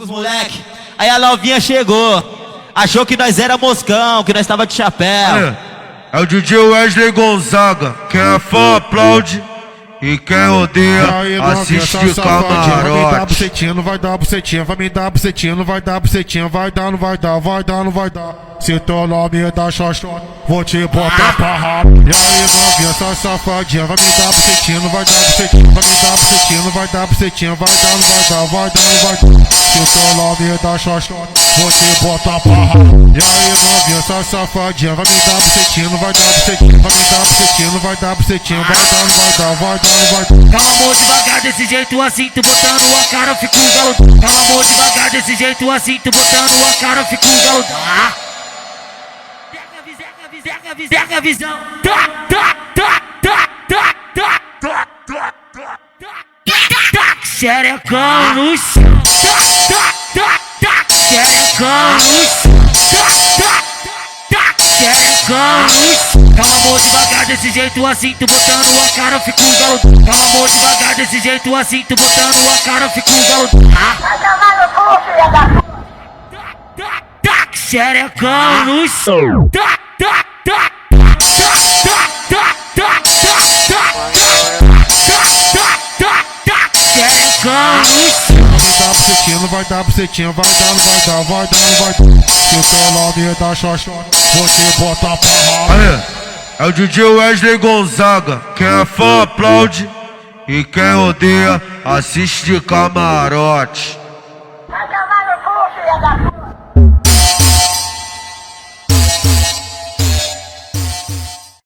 os moleque. Aí a novinha chegou, achou que nós era moscão, que nós tava de chapéu. É o DJ Wesley Gonzaga. Quem é fã aplaude e quem odeia assiste de camarote. Vai me dar bucetinha, não vai dar bucetinha. Vai me dar bucetinha, não vai dar bucetinha. Vai dar, não vai dar, vai dar, não vai dar. Se teu nome é da xoxota, vou te botar pra rabo. E aí novinha, essa safadinha. Vai me dar bucetinha, não vai dar bucetinha. Vai me dar bucetinha, não vai dar bucetinha. Vai dar, não vai dar, vai dar, não vai dar. Se teu nome é da xoxota, vou te botar pra rabo. E aí novinha, essa safadinha. Vai me dar bucetinha, não vai dar bucetinha. Vai me dar bucetinha, não vai dar bucetinha. Vai dar, não vai dar, vai dar, não vai dar. Calma, amor, devagar, desse jeito assim, tu botando a cara, eu fico galudão. Calma, amor, devagar, desse jeito assim, tu botando a cara, eu fico galudão. Pega a visão. Xerecão no chão. Xerecão no chão. Xerecão no chão. Calma, amor, devagar, desse jeito assim, tu botando a cara, eu fico galudão. Calma, amor, devagar, desse jeito assim, tu botando a cara, eu fico galudão. Vai tomar no cu, filha da puta. Xerecão no chão. Vai dar bucetinha, não vai dar bucetinha. Vai dar, não vai dar, vai dar, não vai dar. Se o teu nome é da xoxota, vou te botar pra rabo. É o DJ Wesley Gonzaga. Quem é fã aplaude e quem odeia assiste de camarote. Vai tomar no cu, filha da puta.